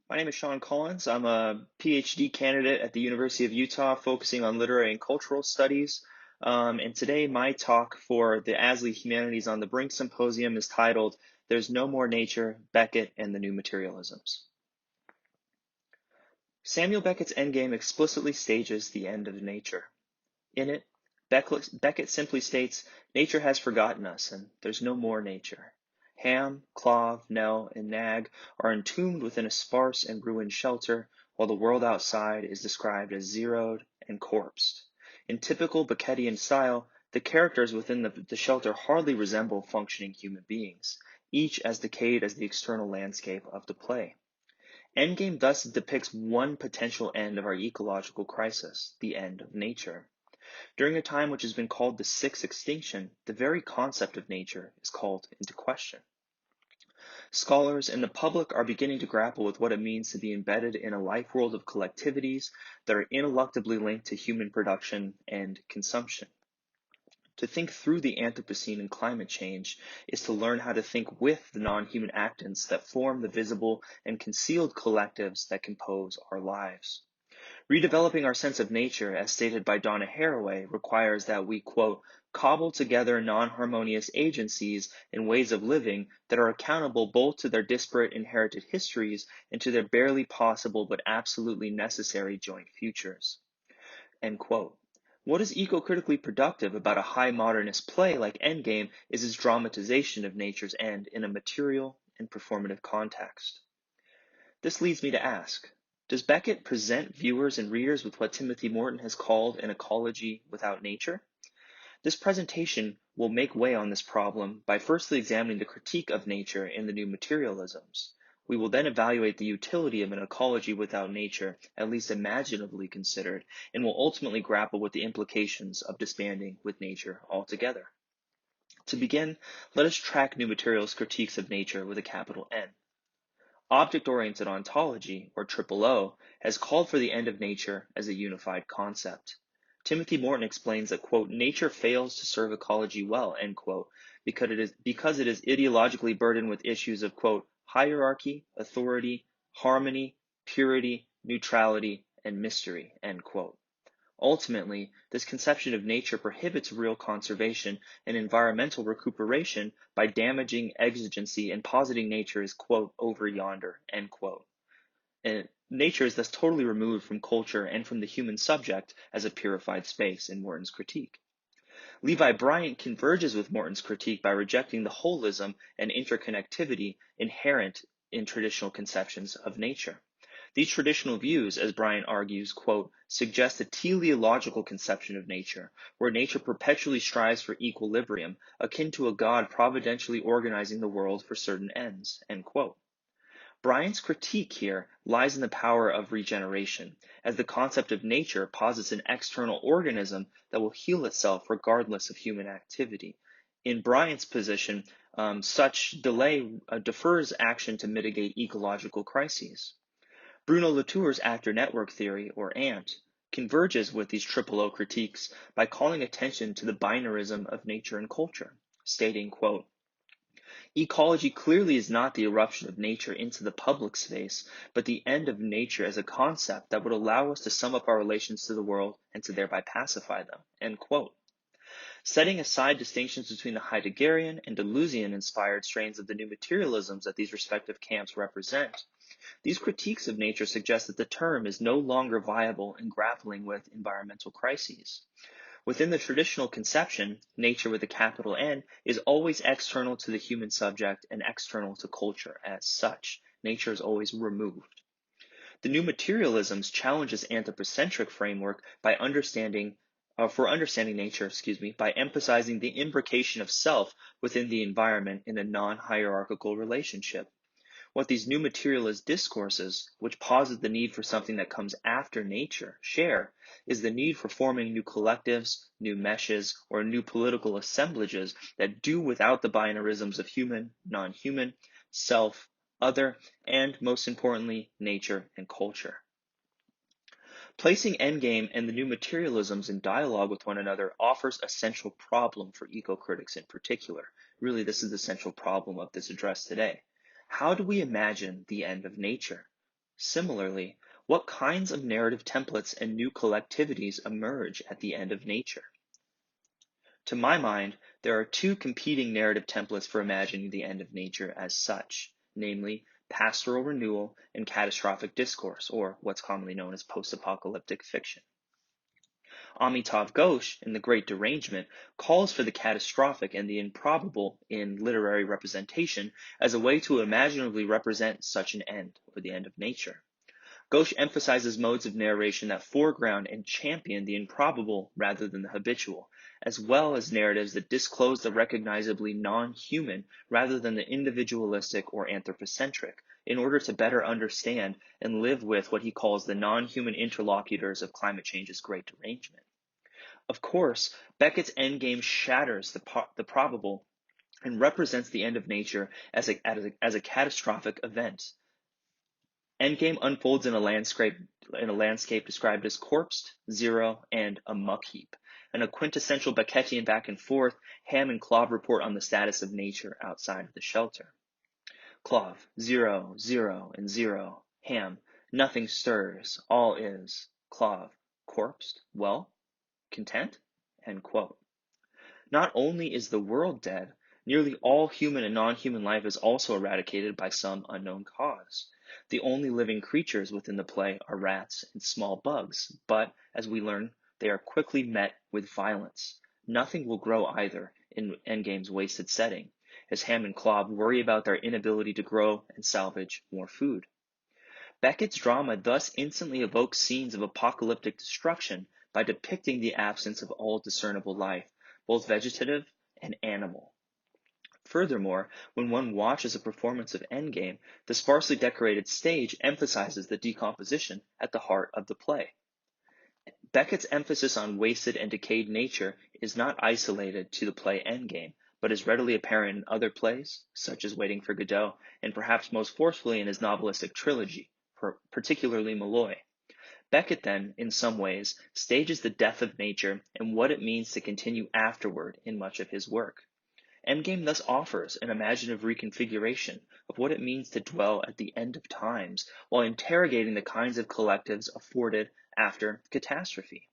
My name is Sean Collins. I'm a PhD candidate at the University of Utah, focusing on literary and cultural studies. And today, my talk for the ASLE Humanities on the Brink Symposium is titled There's No More Nature, Beckett and the New Materialisms. Samuel Beckett's Endgame explicitly stages the end of nature. In it, Beckett simply states, nature has forgotten us, and there's no more nature. Ham, Clove, Nell, and Nag are entombed within a sparse and ruined shelter, while the world outside is described as zeroed and corpsed. In typical Beckettian style, the characters within the shelter hardly resemble functioning human beings, each as decayed as the external landscape of the play. Endgame thus depicts one potential end of our ecological crisis, the end of nature. During a time which has been called the sixth extinction, the very concept of nature is called into question. Scholars and the public are beginning to grapple with what it means to be embedded in a life world of collectivities that are ineluctably linked to human production and consumption. To think through the Anthropocene and climate change is to learn how to think with the non-human actants that form the visible and concealed collectives that compose our lives. Redeveloping our sense of nature, as stated by Donna Haraway, requires that we, quote, cobble together non-harmonious agencies and ways of living that are accountable both to their disparate inherited histories and to their barely possible but absolutely necessary joint futures, end quote. What is eco-critically productive about a high modernist play like Endgame is its dramatization of nature's end in a material and performative context. This leads me to ask, does Beckett present viewers and readers with what Timothy Morton has called an ecology without nature? This presentation will make way on this problem by firstly examining the critique of nature in the new materialisms. We will then evaluate the utility of an ecology without nature, at least imaginatively considered, and will ultimately grapple with the implications of disbanding with nature altogether. To begin, let us track new materials' critiques of nature with a capital N. Object-oriented ontology, or OOO, has called for the end of nature as a unified concept. Timothy Morton explains that, quote, nature fails to serve ecology well, end quote, because it is ideologically burdened with issues of, quote, hierarchy, authority, harmony, purity, neutrality, and mystery, end quote. Ultimately, this conception of nature prohibits real conservation and environmental recuperation by damaging exigency and positing nature as, quote, over yonder, end quote. And nature is thus totally removed from culture and from the human subject as a purified space in Morton's critique. Levi Bryant converges with Morton's critique by rejecting the holism and interconnectivity inherent in traditional conceptions of nature. These traditional views, as Bryant argues, quote, suggest a teleological conception of nature, where nature perpetually strives for equilibrium, akin to a god providentially organizing the world for certain ends, end quote. Bryant's critique here lies in the power of regeneration, as the concept of nature posits an external organism that will heal itself regardless of human activity. In Bryant's position, such delay defers action to mitigate ecological crises. Bruno Latour's actor network theory, or ANT, converges with these OOO critiques by calling attention to the binarism of nature and culture, stating, quote, ecology clearly is not the eruption of nature into the public space, but the end of nature as a concept that would allow us to sum up our relations to the world and to thereby pacify them, end quote. Setting aside distinctions between the Heideggerian and Deleuzian-inspired strains of the new materialisms that these respective camps represent, these critiques of nature suggest that the term is no longer viable in grappling with environmental crises. Within the traditional conception, nature with a capital N is always external to the human subject and external to culture as such. Nature is always removed. The new materialisms challenge this anthropocentric framework by understanding nature, by emphasizing the imbrication of self within the environment in a non-hierarchical relationship. What these new materialist discourses, which posit the need for something that comes after nature, share is the need for forming new collectives, new meshes, or new political assemblages that do without the binarisms of human, non-human, self, other, and most importantly, nature and culture. Placing Endgame and the new materialisms in dialogue with one another offers a central problem for eco-critics in particular. Really, this is the central problem of this address today. How do we imagine the end of nature? Similarly, what kinds of narrative templates and new collectivities emerge at the end of nature? To my mind, there are two competing narrative templates for imagining the end of nature as such, namely pastoral renewal and catastrophic discourse, or what's commonly known as post-apocalyptic fiction. Amitav Ghosh, in The Great Derangement, calls for the catastrophic and the improbable in literary representation as a way to imaginatively represent such an end, or the end of nature. Ghosh emphasizes modes of narration that foreground and champion the improbable rather than the habitual, as well as narratives that disclose the recognizably non-human rather than the individualistic or anthropocentric, in order to better understand and live with what he calls the non-human interlocutors of climate change's great derangement. Of course, Beckett's endgame shatters the probable and represents the end of nature as a catastrophic event. Endgame unfolds in a landscape described as corpsed, zero, and a muck heap. In a quintessential Beckettian back and forth, Ham and Clov report on the status of nature outside of the shelter. Clov, 0, 0, and 0. Ham, nothing stirs, all is. Clov, corpsed, well, content? End quote. Not only is the world dead, nearly all human and non-human life is also eradicated by some unknown cause. The only living creatures within the play are rats and small bugs, but, as we learn, they are quickly met with violence. Nothing will grow either in Endgame's wasted setting, as Ham and Clov worry about their inability to grow and salvage more food. Beckett's drama thus instantly evokes scenes of apocalyptic destruction by depicting the absence of all discernible life, both vegetative and animal. Furthermore, when one watches a performance of Endgame, the sparsely decorated stage emphasizes the decomposition at the heart of the play. Beckett's emphasis on wasted and decayed nature is not isolated to the play Endgame, but is readily apparent in other plays, such as Waiting for Godot, and perhaps most forcefully in his novelistic trilogy, particularly Malloy. Beckett then, in some ways, stages the death of nature and what it means to continue afterward in much of his work. Endgame thus offers an imaginative reconfiguration of what it means to dwell at the end of times while interrogating the kinds of collectives afforded after catastrophe.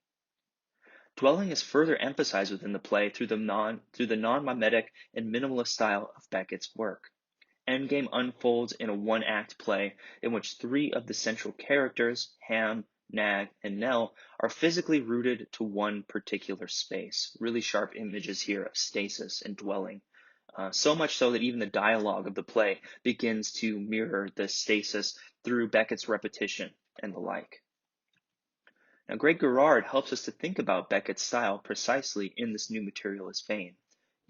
Dwelling is further emphasized within the play through the non-mimetic and minimalist style of Beckett's work. Endgame unfolds in a one-act play in which three of the central characters, Ham, Nag, and Nell, are physically rooted to one particular space. Really sharp images here of stasis and dwelling. So much so that even the dialogue of the play begins to mirror the stasis through Beckett's repetition and the like. Now, Greg Gerard helps us to think about Beckett's style precisely in this new materialist vein.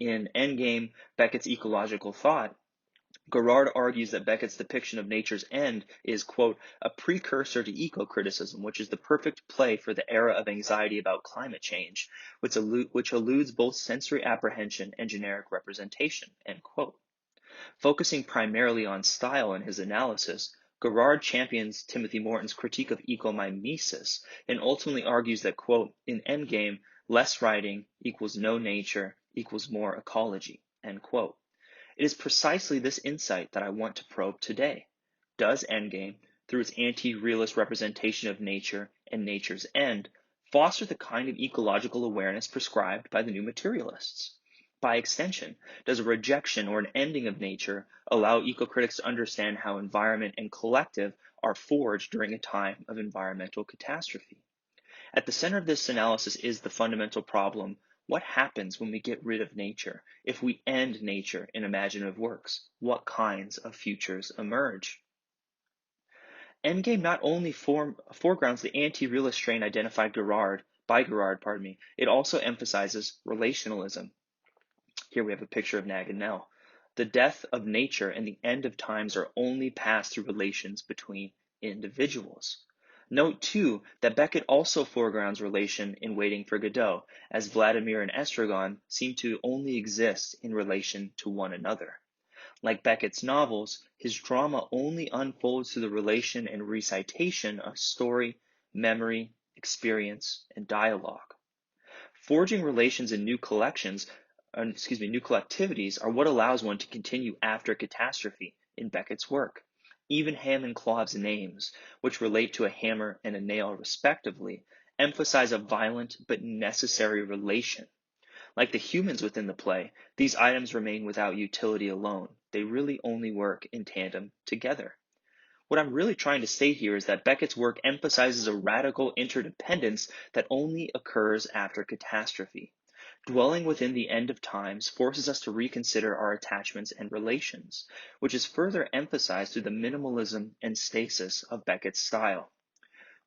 In Endgame, Beckett's ecological thought, Gerard argues that Beckett's depiction of nature's end is, quote, a precursor to eco-criticism, which is the perfect play for the era of anxiety about climate change, which eludes both sensory apprehension and generic representation, end quote. Focusing primarily on style in his analysis, Gerard champions Timothy Morton's critique of ecomimesis and ultimately argues that, quote, in Endgame, less writing equals no nature equals more ecology, end quote. It is precisely this insight that I want to probe today. Does Endgame, through its anti-realist representation of nature and nature's end, foster the kind of ecological awareness prescribed by the new materialists? By extension, does a rejection or an ending of nature allow eco-critics to understand how environment and collective are forged during a time of environmental catastrophe? At the center of this analysis is the fundamental problem: what happens when we get rid of nature? If we end nature in imaginative works, what kinds of futures emerge? Endgame not only foregrounds the anti-realist strain identified by Gerard, it also emphasizes relationalism. Here we have a picture of Nag and Nell. The death of nature and the end of times are only passed through relations between individuals. Note, too, that Beckett also foregrounds relation in Waiting for Godot, as Vladimir and Estragon seem to only exist in relation to one another. Like Beckett's novels, his drama only unfolds through the relation and recitation of story, memory, experience, and dialogue. Forging relations in new collectivities are what allows one to continue after catastrophe in Beckett's work. Even Ham and Clov's names, which relate to a hammer and a nail respectively, emphasize a violent but necessary relation. Like the humans within the play, these items remain without utility alone. They really only work in tandem together. What I'm really trying to say here is that Beckett's work emphasizes a radical interdependence that only occurs after catastrophe. Dwelling within the end of times forces us to reconsider our attachments and relations, which is further emphasized through the minimalism and stasis of Beckett's style.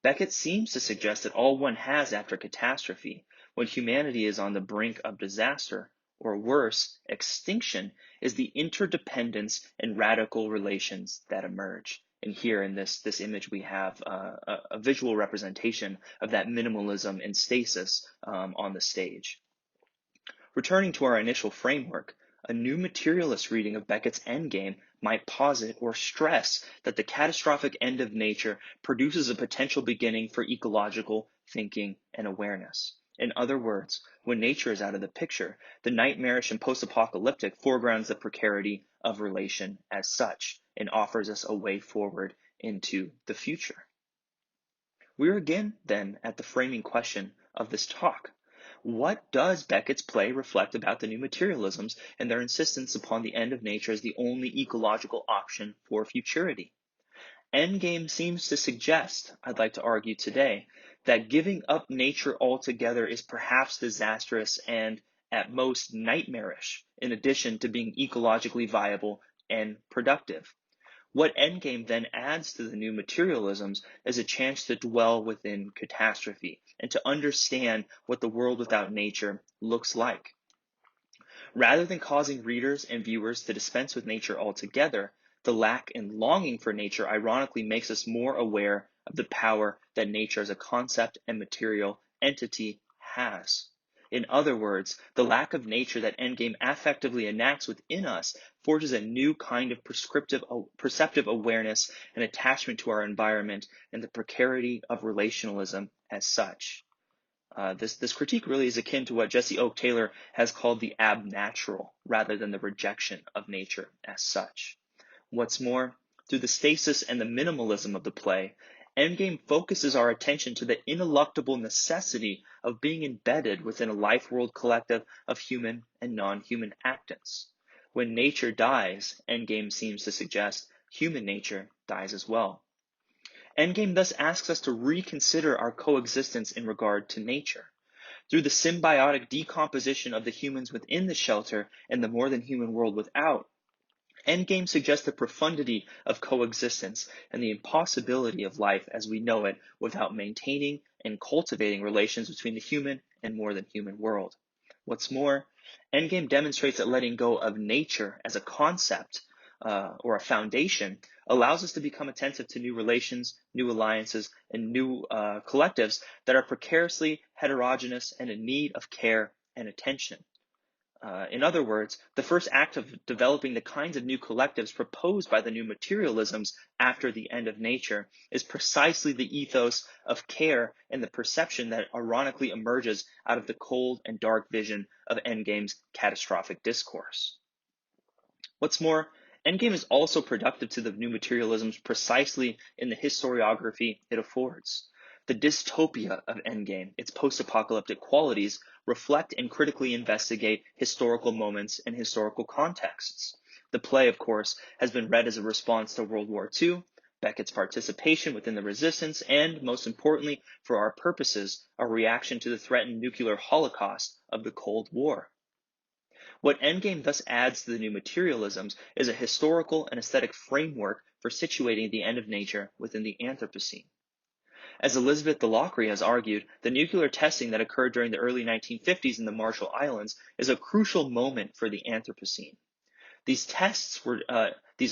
Beckett seems to suggest that all one has after catastrophe, when humanity is on the brink of disaster, or worse, extinction, is the interdependence and radical relations that emerge. And here in this image, we have a visual representation of that minimalism and stasis on the stage. Returning to our initial framework, a new materialist reading of Beckett's Endgame might posit or stress that the catastrophic end of nature produces a potential beginning for ecological thinking and awareness. In other words, when nature is out of the picture, the nightmarish and post-apocalyptic foregrounds the precarity of relation as such and offers us a way forward into the future. We're again, then, at the framing question of this talk. What does Beckett's play reflect about the new materialisms and their insistence upon the end of nature as the only ecological option for futurity? Endgame seems to suggest, I'd like to argue today, that giving up nature altogether is perhaps disastrous and, at most, nightmarish, in addition to being ecologically viable and productive. What Endgame then adds to the new materialisms is a chance to dwell within catastrophe and to understand what the world without nature looks like. Rather than causing readers and viewers to dispense with nature altogether, the lack and longing for nature ironically makes us more aware of the power that nature as a concept and material entity has. In other words, the lack of nature that Endgame affectively enacts within us forges a new kind of perceptive awareness and attachment to our environment and the precarity of relationalism as such. This critique really is akin to what Jesse Oak Taylor has called the abnatural rather than the rejection of nature as such. What's more, through the stasis and the minimalism of the play, Endgame focuses our attention to the ineluctable necessity of being embedded within a life world collective of human and non-human actants. When nature dies, Endgame seems to suggest human nature dies as well. Endgame thus asks us to reconsider our coexistence in regard to nature. Through the symbiotic decomposition of the humans within the shelter and the more than human world without, Endgame suggests the profundity of coexistence and the impossibility of life as we know it without maintaining and cultivating relations between the human and more than human world. What's more, Endgame demonstrates that letting go of nature as a concept or a foundation allows us to become attentive to new relations, new alliances, and new collectives that are precariously heterogeneous and in need of care and attention. In other words, the first act of developing the kinds of new collectives proposed by the new materialisms after the end of nature is precisely the ethos of care and the perception that ironically emerges out of the cold and dark vision of Endgame's catastrophic discourse. What's more, Endgame is also productive to the new materialisms precisely in the historiography it affords. The dystopia of Endgame, its post-apocalyptic qualities, reflect and critically investigate historical moments and historical contexts. The play, of course, has been read as a response to World War II, Beckett's participation within the resistance, and, most importantly, for our purposes, a reaction to the threatened nuclear holocaust of the Cold War. What Endgame thus adds to the new materialisms is a historical and aesthetic framework for situating the end of nature within the Anthropocene. As Elizabeth DeLockery has argued, the nuclear testing that occurred during the early 1950s in the Marshall Islands is a crucial moment for the Anthropocene. These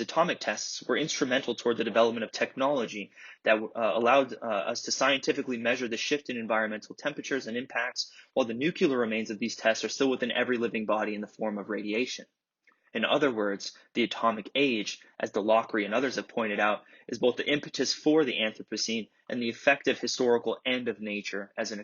atomic tests were instrumental toward the development of technology that allowed us to scientifically measure the shift in environmental temperatures and impacts, while the nuclear remains of these tests are still within every living body in the form of radiation. In other words, the atomic age, as DeLockery and others have pointed out, is both the impetus for the Anthropocene and the effective historical end of nature as an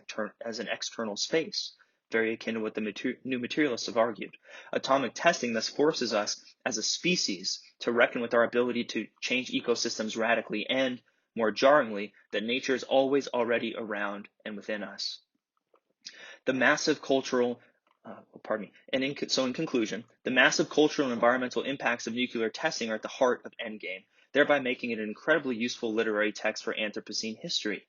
external space. very akin to what the new materialists have argued. Atomic testing thus forces us as a species to reckon with our ability to change ecosystems radically and, more jarringly, that nature is always already around and within us. The massive cultural in conclusion, the massive cultural and environmental impacts of nuclear testing are at the heart of Endgame, thereby making it an incredibly useful literary text for Anthropocene history.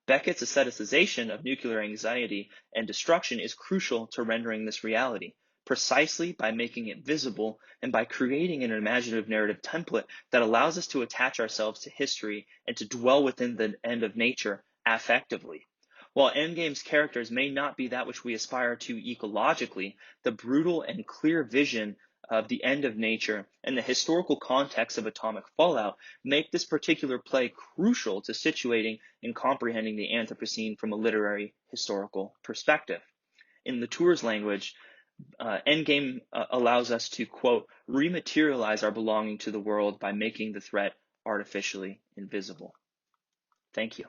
Beckett's aestheticization of nuclear anxiety and destruction is crucial to rendering this reality, precisely by making it visible and by creating an imaginative narrative template that allows us to attach ourselves to history and to dwell within the end of nature affectively. While Endgame's characters may not be that which we aspire to ecologically, the brutal and clear vision of the end of nature and the historical context of atomic fallout make this particular play crucial to situating and comprehending the Anthropocene from a literary historical perspective. In Latour's language, Endgame allows us to, quote, rematerialize our belonging to the world by making the threat artificially invisible. Thank you.